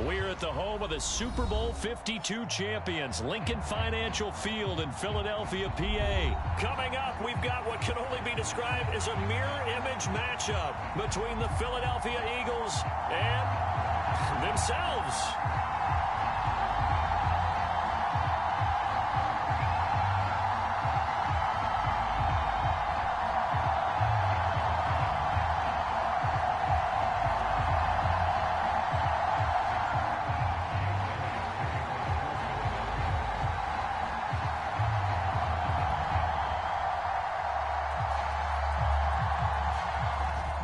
We're at the home of the Super Bowl 52 champions, Lincoln Financial Field in Philadelphia, PA. Coming up, we've got what can only be described as a mirror image matchup between the Philadelphia Eagles and themselves.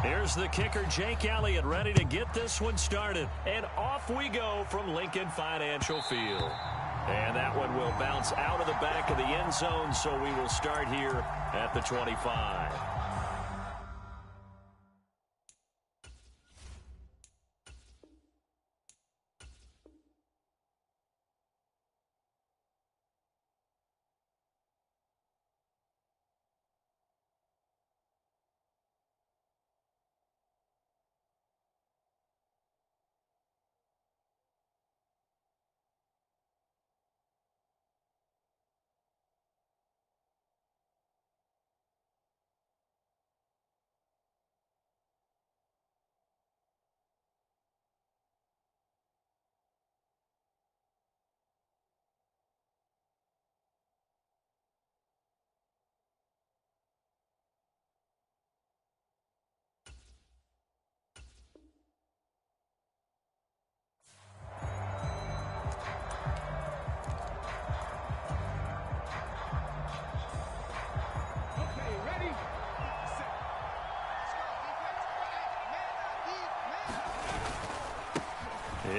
Here's the kicker, Jake Elliott, ready to get this one started. And off we go from Lincoln Financial Field. And that one will bounce out of the back of the end zone, so we will start here at the 25.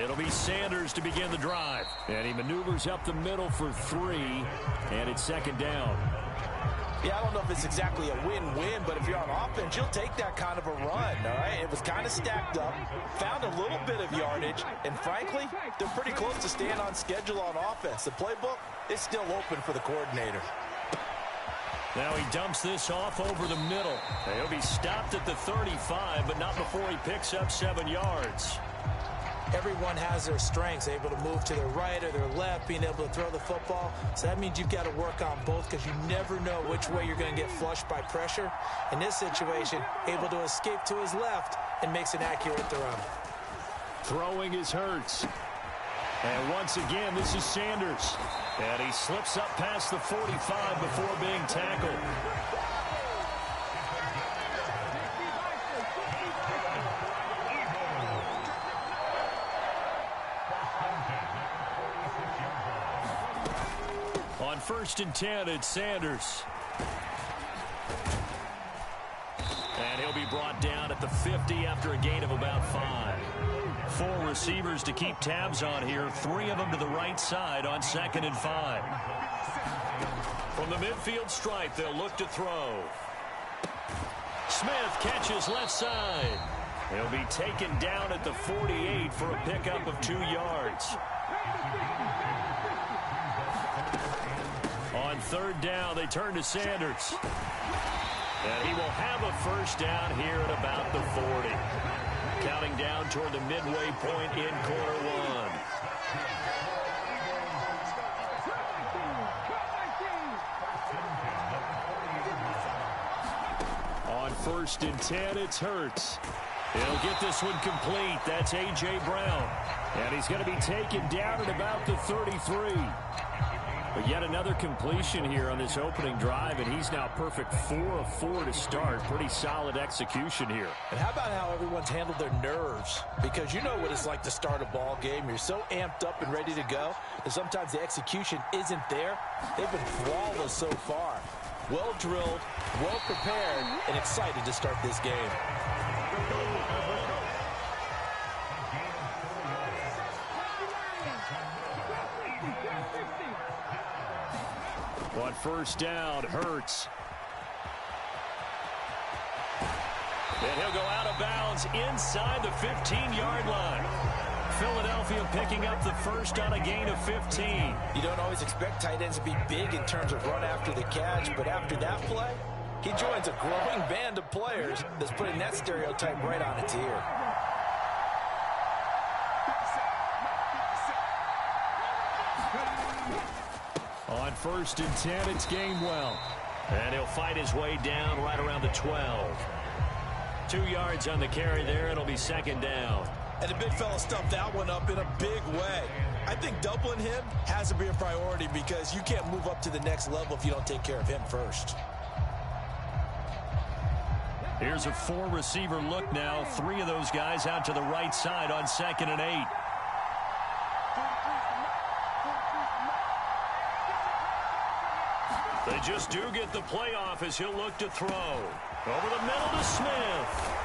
It'll be Sanders to begin the drive. And he maneuvers up the middle for 3. And it's second down. Yeah, I don't know if it's exactly a win-win, but if you're on offense, you'll take that kind of a run, all right? It was kind of stacked up, found a little bit of yardage, and frankly, they're pretty close to staying on schedule on offense. The playbook is still open for the coordinator. Now he dumps this off over the middle. He'll be stopped at the 35, but not before he picks up 7 yards. Everyone has their strengths, able to move to their right or their left, being able to throw the football. So that means you've got to work on both because you never know which way you're going to get flushed by pressure. In this situation, able to escape to his left and makes an accurate throw. Throwing is Hurts. And once again, this is Sanders. And he slips up past the 45 before being tackled. On 1st and 10, it's Sanders. And he'll be brought down at the 50 after a gain of about 5. 4 receivers to keep tabs on here. 3 of them to the right side on 2nd and 5. From the midfield stripe, they'll look to throw. Smith catches left side. He'll be taken down at the 48 for a pickup of 2 yards. On 3rd down, they turn to Sanders. And he will have a first down here at about the 40. Counting down toward the midway point in quarter 1. On 1st and 10, it's Hurts. He'll get this one complete. That's A.J. Brown. And he's going to be taken down at about the 33. But yet another completion here on this opening drive, and he's now perfect 4 of 4 to start. Pretty solid execution here. And how about how everyone's handled their nerves? Because you know what it's like to start a ball game. You're so amped up and ready to go, and sometimes the execution isn't there. They've been flawless so far. Well drilled, well prepared, and excited to start this game. On 1st down, Hurts. And he'll go out of bounds inside the 15-yard line. Philadelphia picking up the first on a gain of 15. You don't always expect tight ends to be big in terms of run after the catch, but after that play, he joins a growing band of players that's putting that stereotype right on its ear. first and 10. It's Gainwell. And he'll fight his way down right around the 12. 2 yards on the carry there. It'll be second down. And the big fella stuffed that one up in a big way. I think doubling him has to be a priority because you can't move up to the next level if you don't take care of him first. Here's a 4-receiver look now. 3 of those guys out to the right side on 2nd and 8. They just do get the playoff as he'll look to throw. Over the middle to Smith.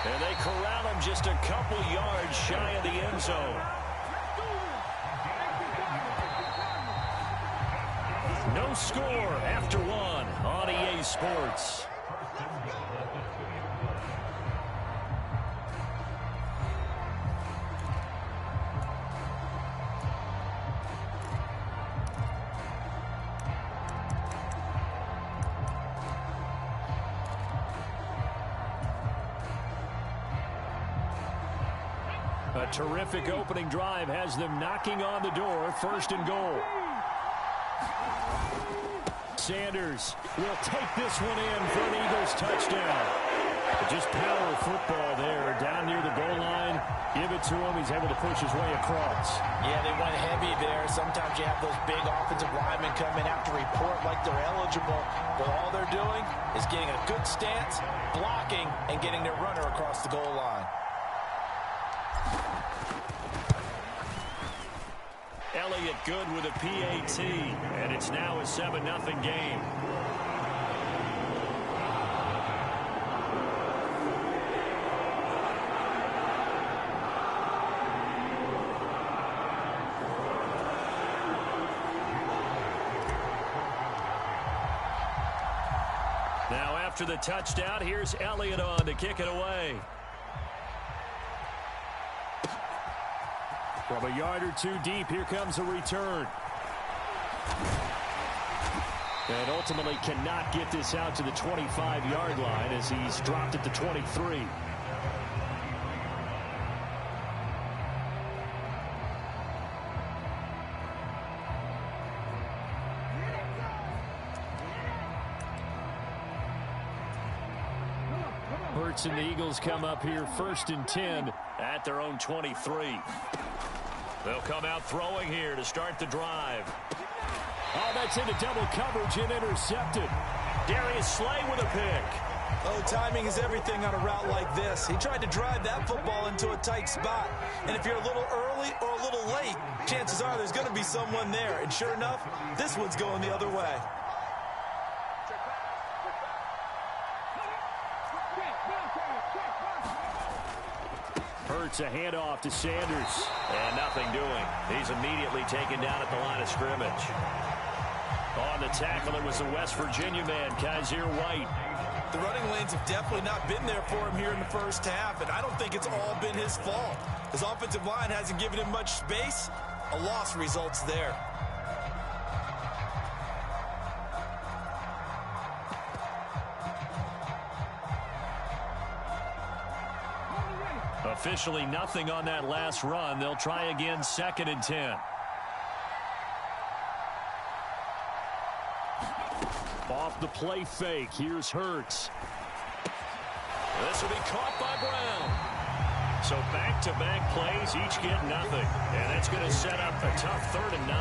And they corral him just a couple yards shy of the end zone. No score after 1 on EA Sports. A terrific opening drive has them knocking on the door. 1st and goal. Sanders will take this one in for an Eagles touchdown. Just power football there down near the goal line. Give it to him. He's able to push his way across. Yeah, they went heavy there. Sometimes you have those big offensive linemen come in have to report like they're eligible. But all they're doing is getting a good stance, blocking, and getting their runner across the goal line. Elliott good with a PAT, and it's now a 7-0 game. Now after the touchdown, here's Elliott on to kick it away. From a yard or 2 deep, here comes a return. And ultimately cannot get this out to the 25-yard line as he's dropped at the 23. Hurts and the Eagles come up here 1st and 10 at their own 23. They'll come out throwing here to start the drive. Oh, that's into double coverage and intercepted. Darius Slay with a pick. Oh, timing is everything on a route like this. He tried to drive that football into a tight spot. And if you're a little early or a little late, chances are there's going to be someone there. And sure enough, this one's going the other way. Hurts a handoff to Sanders. And nothing doing. He's immediately taken down at the line of scrimmage. On the tackle, it was the West Virginia man, Kaiser White. The running lanes have definitely not been there for him here in the first half, and I don't think it's all been his fault. His offensive line hasn't given him much space. A loss results there. Officially nothing on that last run. They'll try again 2nd and 10. Off the play fake. Here's Hurts. This will be caught by Brown. So back-to-back plays, each get nothing. And that's going to set up a tough 3rd and 9.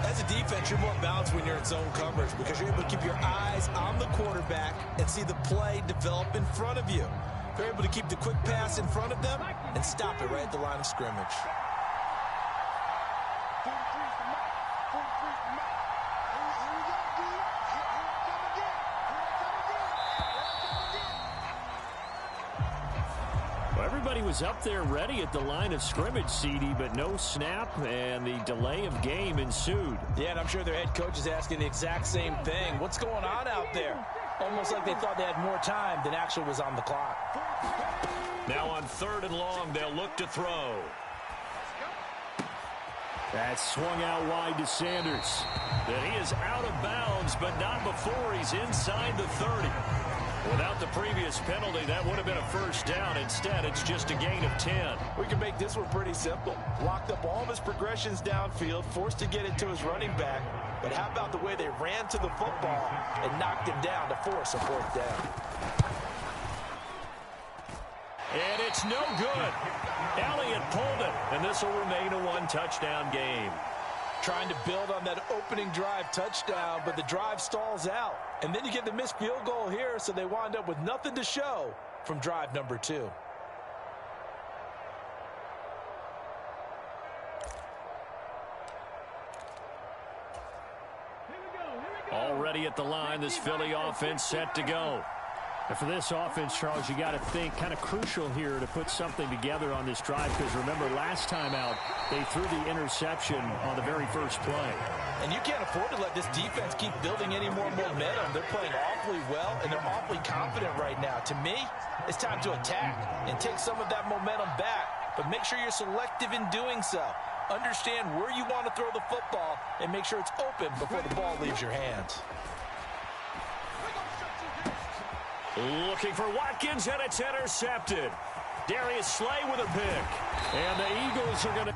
As a defense, you're more balanced when you're in zone coverage because you're able to keep your eyes on the quarterback and see the play develop in front of you. They're able to keep the quick pass in front of them and stop it right at the line of scrimmage. Well, everybody was up there ready at the line of scrimmage, CD, but no snap, and the delay of game ensued. Yeah, and I'm sure their head coach is asking the exact same thing. What's going on out there? Almost like they thought they had more time than actually was on the clock. Now on 3rd and long, they'll look to throw. That's swung out wide to Sanders. That he is out of bounds, but not before he's inside the 30. Without the previous penalty, that would have been a first down. Instead, it's just a gain of 10. We can make this one pretty simple. Locked up all of his progressions downfield, forced to get it to his running back. But how about the way they ran to the football and knocked him down to force a fourth down? And it's no good. Elliott pulled it, and this will remain a one-touchdown game. Trying to build on that opening drive touchdown, but the drive stalls out. And then you get the missed field goal here, so they wind up with nothing to show from drive number 2. Already at the line, this Philly offense set to go. And for this offense, Charles, you got to think kind of crucial here to put something together on this drive, because remember, last time out, they threw the interception on the very first play. And you can't afford to let this defense keep building any more momentum. They're playing awfully well, and they're awfully confident right now. To me, it's time to attack and take some of that momentum back, but make sure you're selective in doing so. Understand where you want to throw the football and make sure it's open before the ball leaves your hands. Looking for Watkins, and it's intercepted. Darius Slay with a pick. And the Eagles are going to...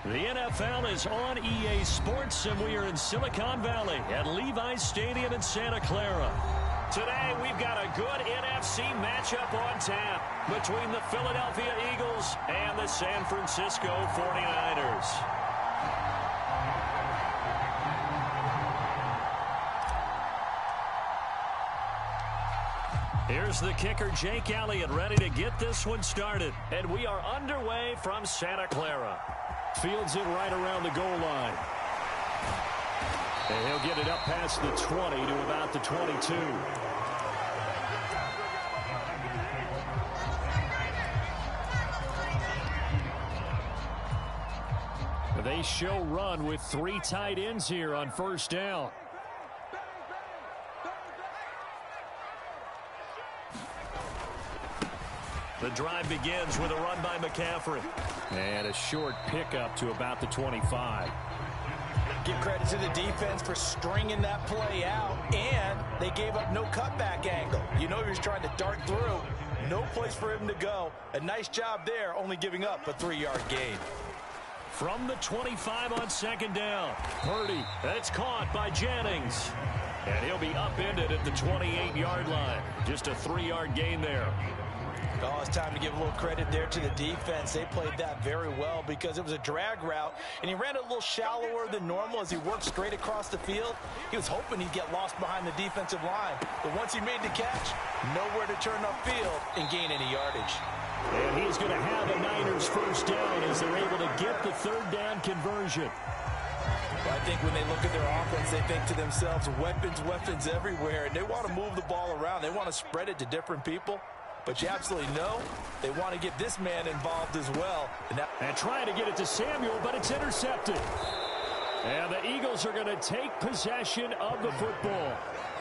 The NFL is on EA Sports, and we are in Silicon Valley at Levi's Stadium in Santa Clara. Today, we've got a good NFC matchup on tap between the Philadelphia Eagles and the San Francisco 49ers. Here's the kicker, Jake Elliott, ready to get this one started. And we are underway from Santa Clara. Fields it right around the goal line. And he'll get it up past the 20 to about the 22. They show run with 3 tight ends here on first down. The drive begins with a run by McCaffrey. And a short pickup to about the 25. Give credit to the defense for stringing that play out, and they gave up no cutback angle. You know he was trying to dart through. No place for him to go. A nice job there, only giving up a 3-yard gain. From the 25 on second down. Purdy, that's caught by Jennings. And he'll be upended at the 28-yard line. Just a 3-yard gain there. Oh, it's time to give a little credit there to the defense. They played that very well because it was a drag route, and he ran it a little shallower than normal as he worked straight across the field. He was hoping he'd get lost behind the defensive line, but once he made the catch, nowhere to turn upfield and gain any yardage. And he's going to have a Niners first down as they're able to get the third down conversion. Well, I think when they look at their offense, they think to themselves, weapons, weapons everywhere, and they want to move the ball around. They want to spread it to different people. but you absolutely know they want to get this man involved as well. And trying to get it to Samuel, but it's intercepted. And the Eagles are going to take possession of the football.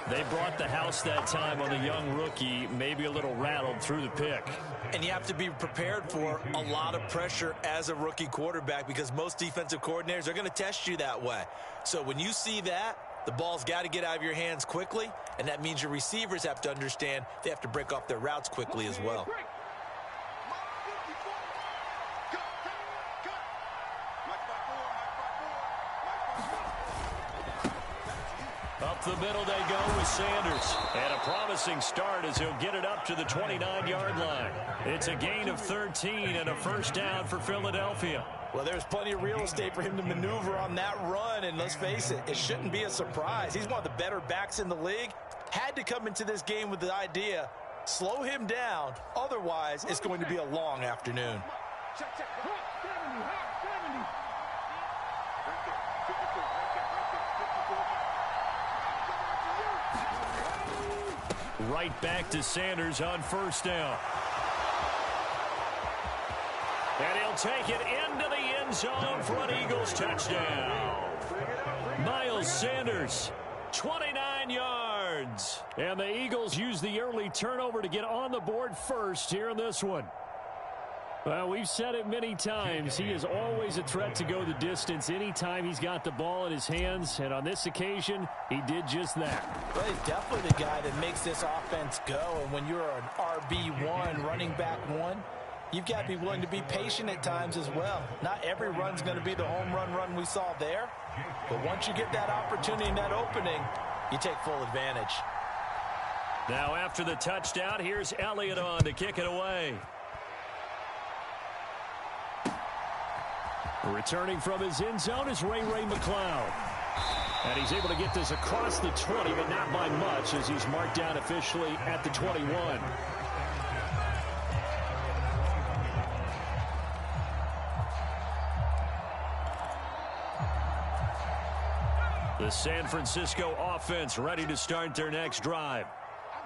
They brought the house that time on the young rookie, maybe a little rattled through the pick. And you have to be prepared for a lot of pressure as a rookie quarterback because most defensive coordinators are going to test you that way. So when you see that, the ball's got to get out of your hands quickly, and that means your receivers have to understand they have to break off their routes quickly as well. Up the middle they go with Sanders. And a promising start as he'll get it up to the 29-yard line. It's a gain of 13 and a first down for Philadelphia. Well, there's plenty of real estate for him to maneuver on that run, and let's face it, it shouldn't be a surprise. He's one of the better backs in the league. Had to come into this game with the idea, slow him down, otherwise it's going to be a long afternoon. Right back to Sanders on first down. And he'll take it into the end zone for an Eagles touchdown. Miles Sanders, 29 yards. And the Eagles use the early turnover to get on the board first here in this one. Well, we've said it many times. He is always a threat to go the distance anytime he's got the ball in his hands. And on this occasion, he did just that. Well, he's definitely the guy that makes this offense go. And when you're an RB1, running back one, you've got to be willing to be patient at times as well. Not every run's going to be the home run we saw there. But once you get that opportunity and that opening, you take full advantage. Now after the touchdown, here's Elliott on to kick it away. Returning from his end zone is Ray McCloud. And he's able to get this across the 20, but not by much as he's marked down officially at the 21. The San Francisco offense ready to start their next drive.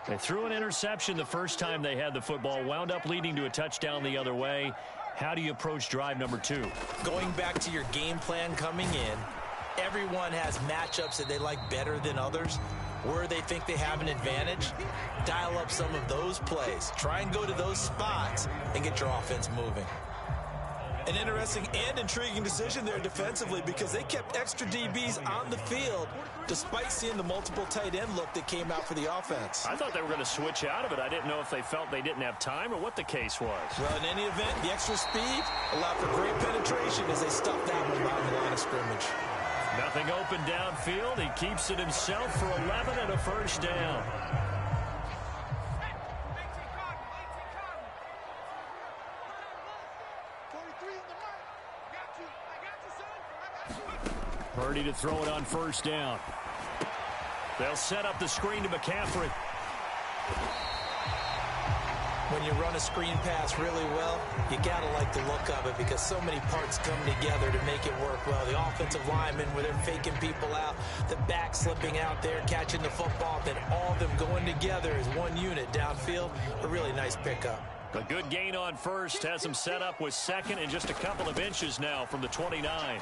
They threw an interception the first time they had the football, wound up leading to a touchdown the other way. How do you approach drive number 2? Going back to your game plan coming in, everyone has matchups that they like better than others. Where they think they have an advantage, dial up some of those plays. Try and go to those spots and get your offense moving. An interesting and intriguing decision there defensively because they kept extra DBs on the field despite seeing the multiple tight end look that came out for the offense. I thought they were going to switch out of it. I didn't know if they felt they didn't have time or what the case was. Well, in any event, the extra speed allowed for great penetration as they stuffed that one behind the line of scrimmage. Nothing open downfield. He keeps it himself for 11 and a first down. Purdy to throw it on first down. They'll set up the screen to McCaffrey. When you run a screen pass really well, you got to like the look of it because so many parts come together to make it work well. The offensive linemen where they're faking people out, the back slipping out there, catching the football, then all of them going together as one unit downfield. A really nice pickup. A good gain on first has him set up with second and just a couple of inches now from the 29.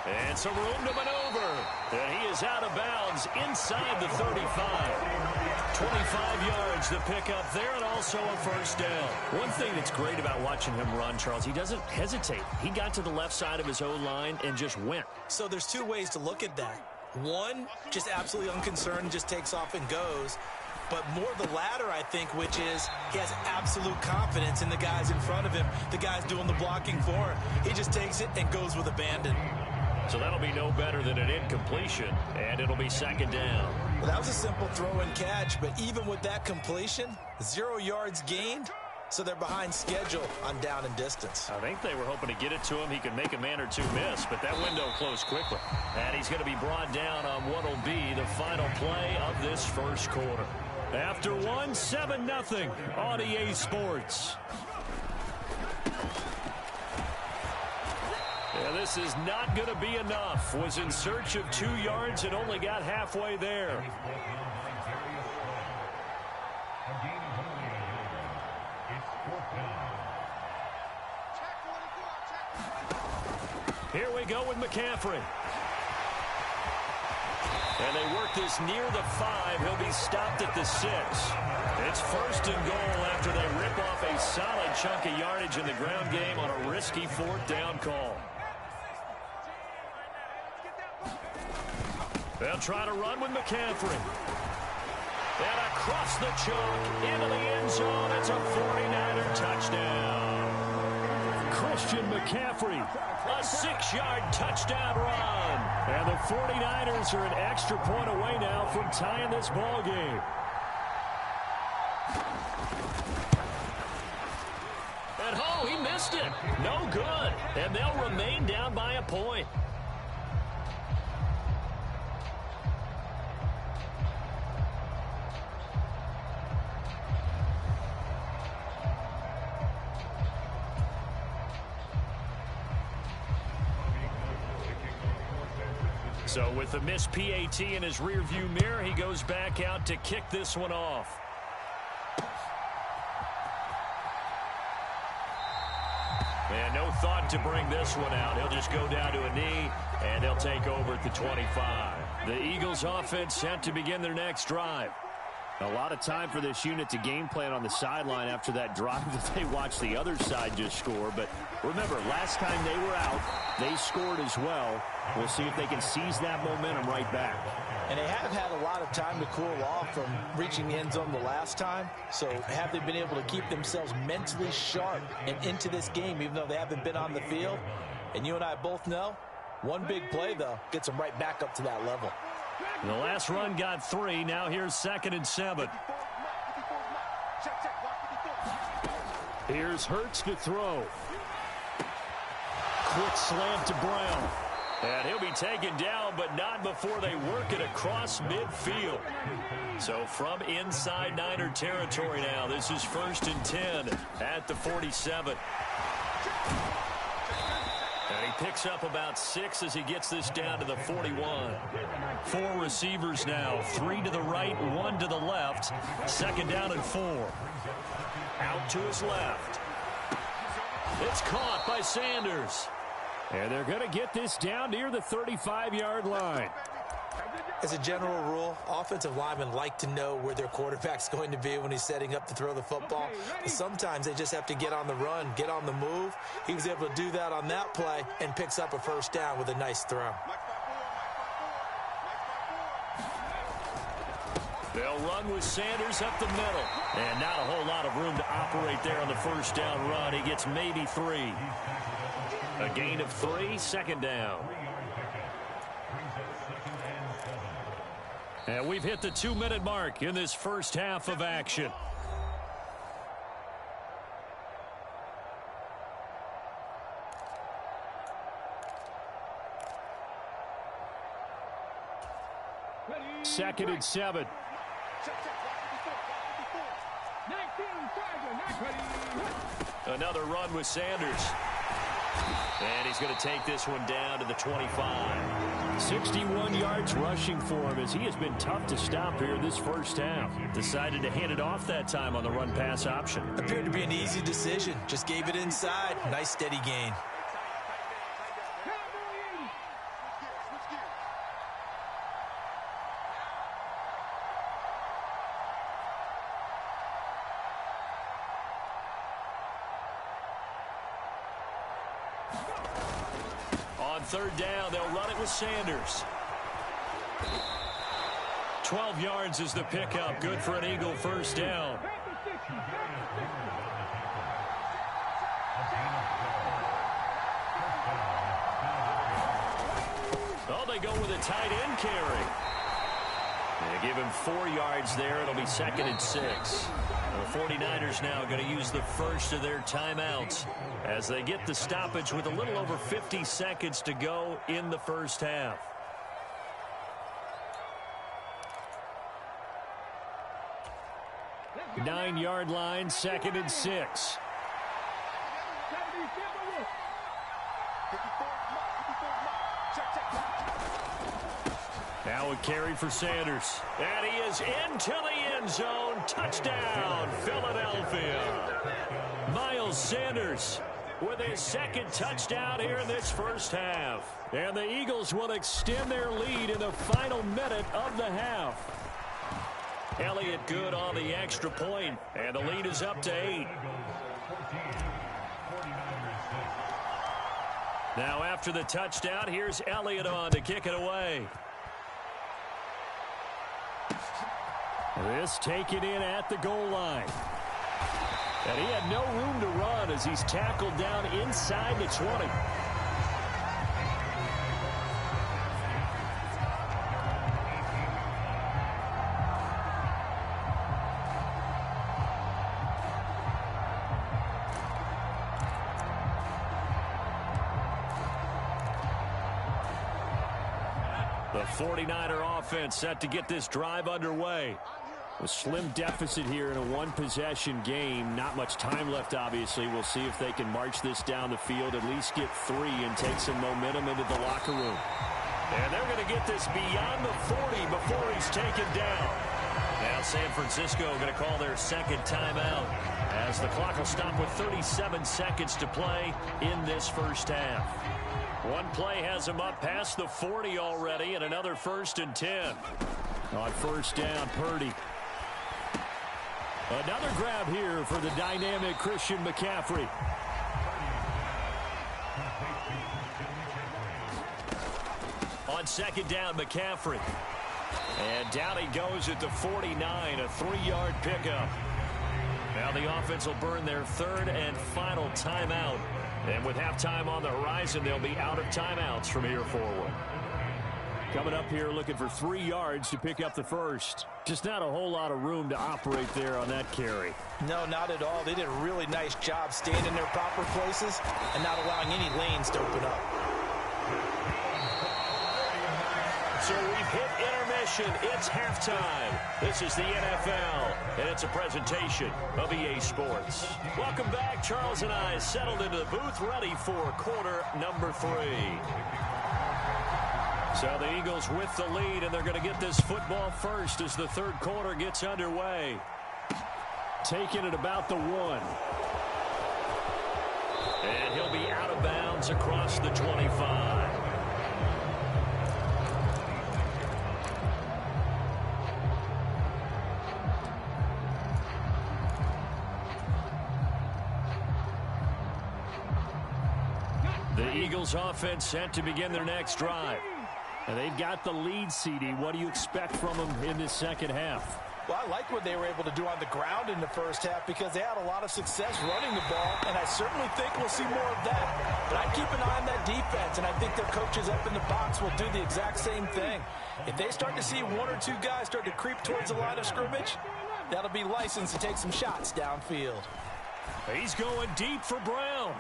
And some room to maneuver. And he is out of bounds inside the 35. 25 yards to pick up there and also a first down. One thing that's great about watching him run, Charles, he doesn't hesitate. He got to the left side of his O-line and just went. So there's two ways to look at that. One, just absolutely unconcerned, just takes off and goes. But more the latter, I think, which is he has absolute confidence in the guys in front of him, the guys doing the blocking for him. He just takes it and goes with abandon. So that'll be no better than an incompletion, and it'll be second down. Well, that was a simple throw and catch, but even with that completion, 0 yards gained, so they're behind schedule on down and distance. I think they were hoping to get it to him. He could make a man or two miss, but that window closed quickly. And he's going to be brought down on what will be the final play of this first quarter. After 7-0 on EA Sports. Yeah, this is not going to be enough. Was in search of 2 yards and only got halfway there. go with McCaffrey. And they work this near the 5. He'll be stopped at the 6. It's first and goal after they rip off a solid chunk of yardage in the ground game on a risky 4th down call. They'll try to run with McCaffrey. And across the chalk into the end zone. It's a 49er touchdown. Christian McCaffrey, a 6-yard touchdown run. And the 49ers are an extra point away now from tying this ball game. And oh, he missed it. No good. And they'll remain down by a point. So with the missed PAT in his rearview mirror, he goes back out to kick this one off. And no thought to bring this one out. He'll just go down to a knee, and they'll take over at the 25. The Eagles offense set to begin their next drive. A lot of time for this unit to game plan on the sideline after that drive that they watched the other side just score. But remember, last time they were out, they scored as well. We'll see if they can seize that momentum right back. And they have had a lot of time to cool off from reaching the end zone the last time. So have they been able to keep themselves mentally sharp and into this game, even though they haven't been on the field? And you and I both know, one big play, though, gets them right back up to that level. The last run got 3. Now here's 2nd and 7. Here's Hurts to throw. Quick slam to Brown. And he'll be taken down, but not before they work it across midfield. So from inside Niner territory now, this is 1st and 10 at the 47. And he picks up about 6 as he gets this down to the 41. 4 receivers now, 3 to the right, 1 to the left. 2nd down and 4. Out to his left. It's caught by Sanders. And they're going to get this down near the 35-yard line. As a general rule, offensive linemen like to know where their quarterback's going to be when he's setting up to throw the football. But sometimes they just have to get on the run, get on the move. He was able to do that on that play and picks up a 1st down with a nice throw. They'll run with Sanders up the middle. And not a whole lot of room to operate there on the 1st down run. He gets maybe 3. A gain of 3, 2nd down. And we've hit the 2-minute mark in this first half of action. Second and 7. Another run with Sanders. And he's going to take this one down to the 25. 61 yards rushing for him as he has been tough to stop here this first half. Decided to hand it off that time on the run-pass option. Appeared to be an easy decision. Just gave it inside. Nice steady gain. On 3rd down, they'll run it with Sanders. 12 yards is the pickup. Good for an Eagle 1st down. Oh, they go with a tight end carry. They give him 4 yards there. It'll be 2nd and 6. The 49ers now going to use the first of their timeouts as they get the stoppage with a little over 50 seconds to go in the first half. Nine-yard line, 2nd and 6. Now a carry for Sanders. And he is into the end zone. Touchdown, Philadelphia. Miles Sanders with his second touchdown here in this first half. And the Eagles will extend their lead in the final minute of the half. Elliott good on the extra point, and the lead is up to 8. Now after the touchdown, here's Elliott on to kick it away. This taken in at the goal line. And he had no room to run as he's tackled down inside the 20. The 49er offense set to get this drive underway. A slim deficit here in a one-possession game. Not much time left, obviously. We'll see if they can march this down the field, at least get 3 and take some momentum into the locker room. And they're going to get this beyond the 40 before he's taken down. Now San Francisco going to call their second timeout as the clock will stop with 37 seconds to play in this first half. One play has him up past the 40 already, and another 1st and 10. On first down, Purdy. Another grab here for the dynamic Christian McCaffrey. On second down, McCaffrey. And down he goes at the 49, a 3-yard pickup. Now the offense will burn their 3rd and final timeout. And with halftime on the horizon, they'll be out of timeouts from here forward. Coming up here looking for 3 yards to pick up the first. Just not a whole lot of room to operate there on that carry. No, not at all. They did a really nice job staying in their proper places and not allowing any lanes to open up. So we've hit intermission. It's halftime. This is the NFL, and it's a presentation of EA Sports. Welcome back. Charles and I settled into the booth, ready for quarter number 3. So the Eagles with the lead, and they're going to get this football first as the third quarter gets underway. Taking it about the 1. And he'll be out of bounds across the 25. The Eagles offense set to begin their next drive. And they've got the lead, CD. What do you expect from them in this second half? Well, I like what they were able to do on the ground in the first half because they had a lot of success running the ball, and I certainly think we'll see more of that. But I'd keep an eye on that defense, and I think their coaches up in the box will do the exact same thing. If they start to see 1 or 2 guys start to creep towards the line of scrimmage, that'll be licensed to take some shots downfield. He's going deep for Brown.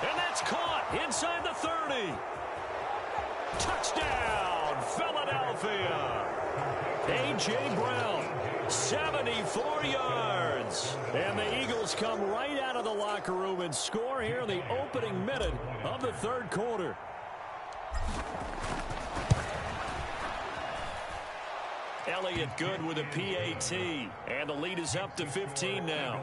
And that's caught inside the 30. Touchdown, Philadelphia. A.J. Brown, 74 yards. And the Eagles come right out of the locker room and score here in the opening minute of the third quarter. Elliott good with a PAT. And the lead is up to 15 now.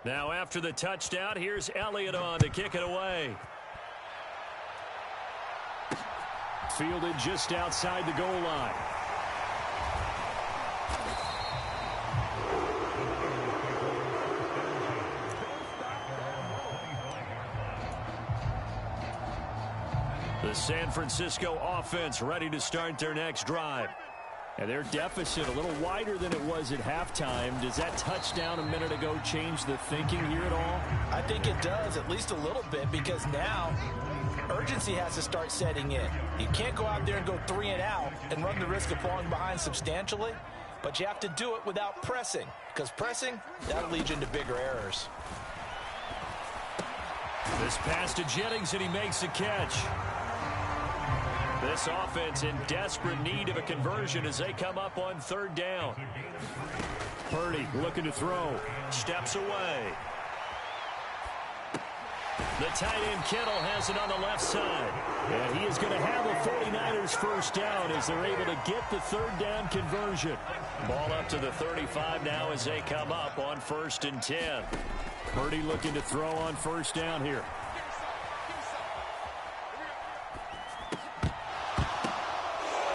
Now after the touchdown, here's Elliott on to kick it away. Fielded just outside the goal line. The San Francisco offense ready to start their next drive. And their deficit a little wider than it was at halftime. Does that touchdown a minute ago change the thinking here at all? I think it does, at least a little bit, because now urgency has to start setting in. You can't go out there and go 3 and out and run the risk of falling behind substantially, but you have to do it without pressing, because pressing, that'll lead you into bigger errors. This pass to Jennings, and he makes a catch. This offense in desperate need of a conversion as they come up on third down. Purdy looking to throw. Steps away. The tight end Kittle has it on the left side. And he is going to have a 49ers first down as they're able to get the third down conversion. Ball up to the 35 now as they come up on 1st and 10. Purdy looking to throw on first down here.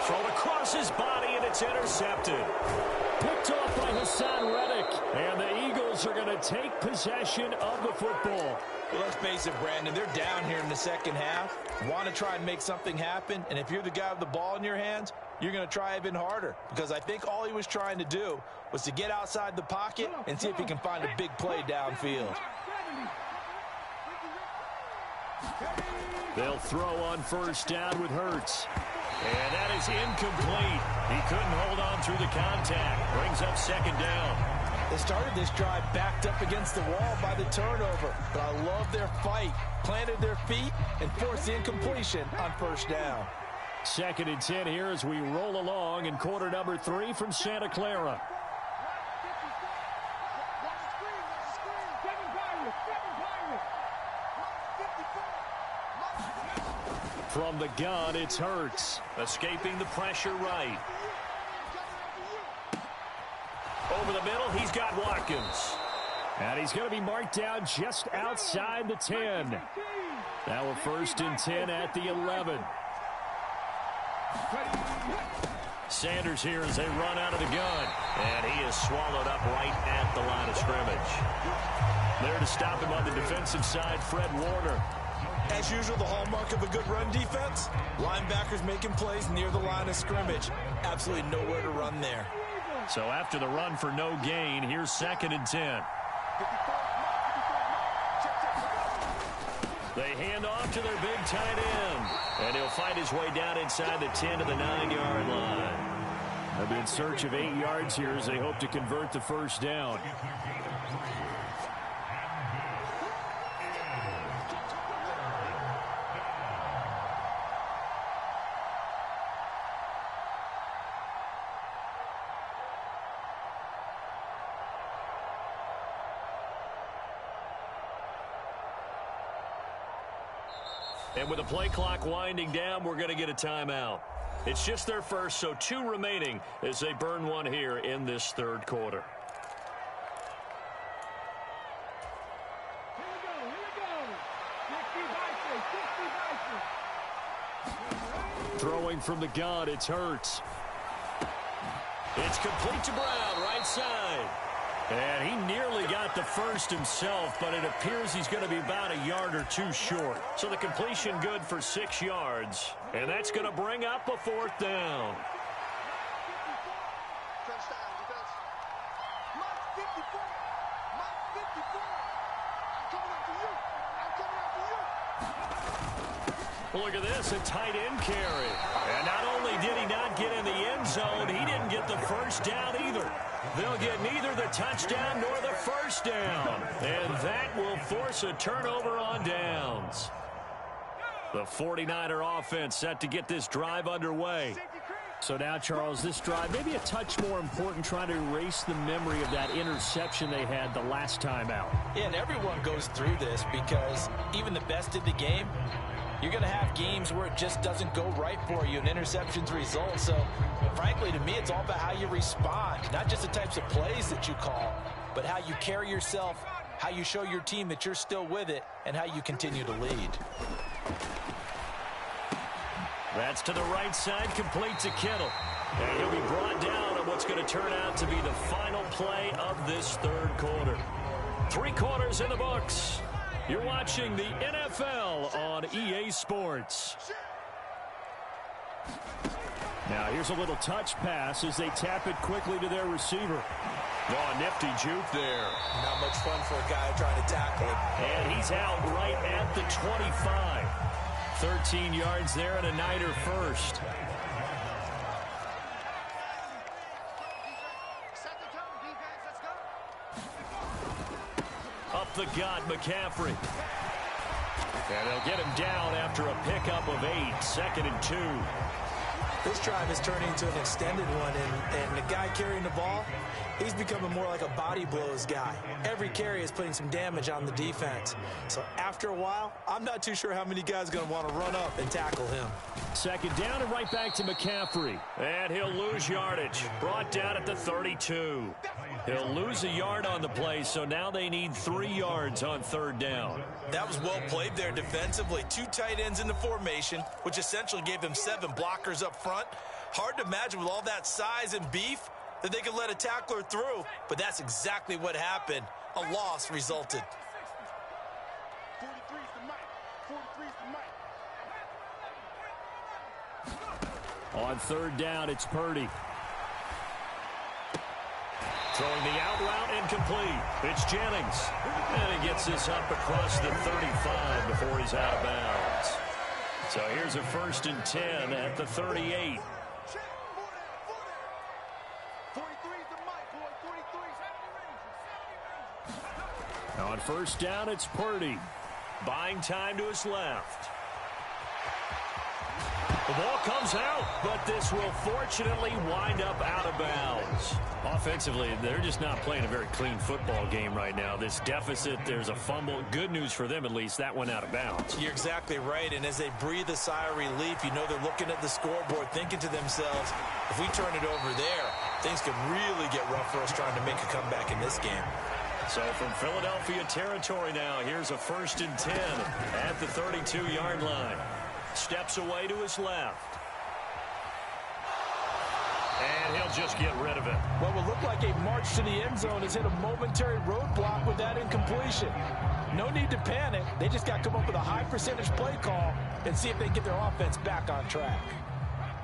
Thrown across his body, and it's intercepted. Picked off by Hassan Reddick. And the Eagles are going to take possession of the football. Well, let's face it, Brandon, they're down here in the second half. Want to try and make something happen, and if you're the guy with the ball in your hands, you're going to try even harder, because I think all he was trying to do was to get outside the pocket and see if he can find a big play downfield. They'll throw on first down with Hurts. And that is incomplete. He couldn't hold on through the contact. Brings up second down. They started this drive backed up against the wall by the turnover, but I love their fight. Planted their feet and forced the incompletion on first down. 2nd and 10 here as we roll along in quarter number 3 from Santa Clara. From the gun, it's Hurts. Escaping the pressure right. Over the middle, he's got Watkins. And he's going to be marked down just outside the 10. Now a 1st and 10 at the 11. Sanders here as they run out of the gun. And he is swallowed up right at the line of scrimmage. There to stop him on the defensive side, Fred Warner. As usual, the hallmark of a good run defense, linebackers making plays near the line of scrimmage. Absolutely nowhere to run there. So after the run for no gain, here's 2nd and 10. They hand off to their big tight end. And he'll find his way down inside the 10 to the 9-yard line. They'll be in search of 8 yards here as they hope to convert the first down. And with the play clock winding down, we're going to get a timeout. It's just their first, so 2 remaining as they burn one here in this 3rd quarter. Throwing from the gun, it's Hurts. It's complete to Brown, right side. And he nearly got the first himself, but it appears he's going to be about a yard or 2 short. So the completion good for 6 yards. And that's going to bring up a 4th down. Look at this, a tight end carry. And not only did he not get in the end zone, he didn't get the first down either. They'll get neither the touchdown nor the first down. And that will force a turnover on downs. The 49er offense set to get this drive underway. So now, Charles, this drive maybe a touch more important, trying to erase the memory of that interception they had the last time out. Yeah, and everyone goes through this because even the best in the game, you're going to have games where it just doesn't go right for you and interceptions result. So, frankly, to me, it's all about how you respond, not just the types of plays that you call, but how you carry yourself, how you show your team that you're still with it, and how you continue to lead. That's to the right side, complete to Kittle. And he'll be brought down on what's going to turn out to be the final play of this 3rd quarter. 3 quarters in the books. You're watching the NFL on EA Sports. Now here's a little touch pass as they tap it quickly to their receiver. Oh, nifty juke there. Not much fun for a guy trying to tackle it. And he's out right at the 25. 13 yards there and a Niner first. Up the gut, McCaffrey. And they'll get him down after a pickup of 8. 2nd and 2. This drive is turning into an extended one, and the guy carrying the ball, he's becoming more like a body blows guy. Every carry is putting some damage on the defense. So after a while, I'm not too sure how many guys are going to want to run up and tackle him. Second down and right back to McCaffrey. And he'll lose yardage. Brought down at the 32. He'll lose a yard on the play, so now they need 3 yards on third down. That was well played there defensively. 2 tight ends in the formation, which essentially gave them 7 blockers up front. Hard to imagine with all that size and beef that they could let a tackler through, but that's exactly what happened. A loss resulted. On third down, it's Purdy. Throwing the out route incomplete. It's Jennings. And he gets this up across the 35 before he's out of bounds. So here's a 1st and 10 at the 38. On first down, it's Purdy. Buying time to his left. The ball comes out, but this will fortunately wind up out of bounds. Offensively, they're just not playing a very clean football game right now. This deficit, there's a fumble. Good news for them, at least. That went out of bounds. You're exactly right, and as they breathe a sigh of relief, you know they're looking at the scoreboard, thinking to themselves, if we turn it over there, things could really get rough for us trying to make a comeback in this game. So from Philadelphia territory now, here's a 1st and 10 at the 32-yard line. Steps away to his left. And he'll just get rid of it. What will look like a march to the end zone has hit a momentary roadblock with that incompletion. No need to panic. They just got to come up with a high percentage play call and see if they can get their offense back on track.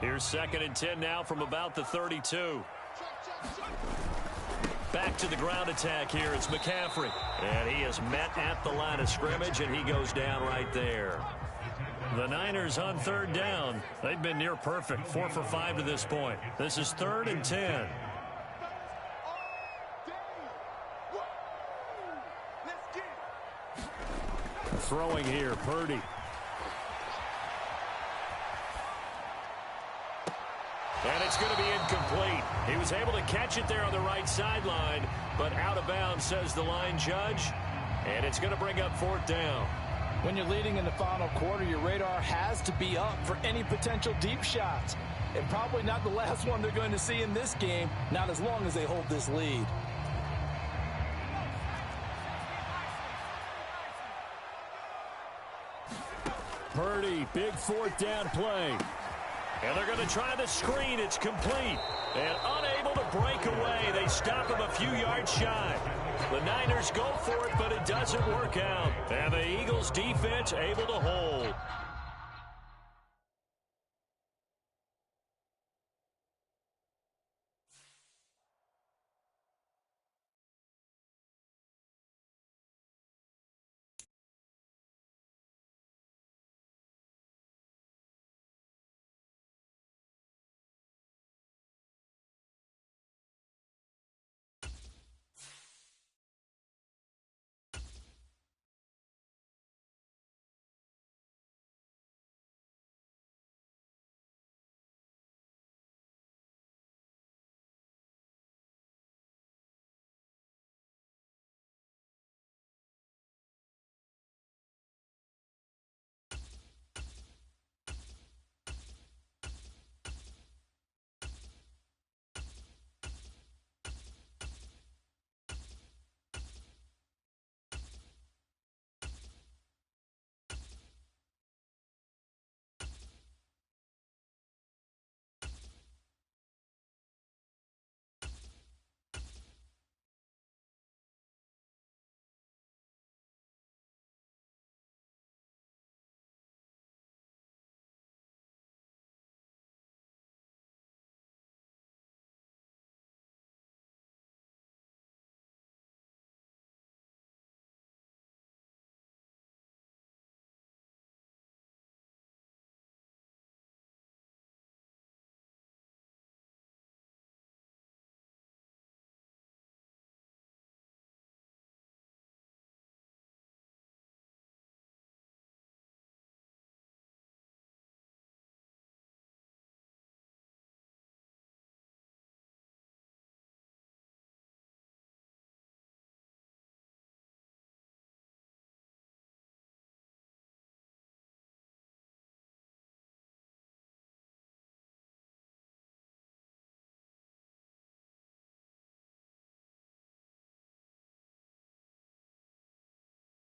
Here's 2nd and 10 now from about the 32. Back to the ground attack here. It's McCaffrey. And he is met at the line of scrimmage, and he goes down right there. The Niners on third down. They've been near perfect. 4 for 5 to this point. This is 3rd and 10. Throwing here, Purdy. And it's going to be incomplete. He was able to catch it there on the right sideline, but out of bounds, says the line judge. And it's going to bring up 4th down. When you're leading in the final quarter, your radar has to be up for any potential deep shots. And probably not the last one they're going to see in this game, not as long as they hold this lead. Purdy, big 4th down play. And they're going to try the screen. It's complete. And unable to break away. They stop him a few yards shy. The Niners go for it, but it doesn't work out. And the Eagles defense able to hold.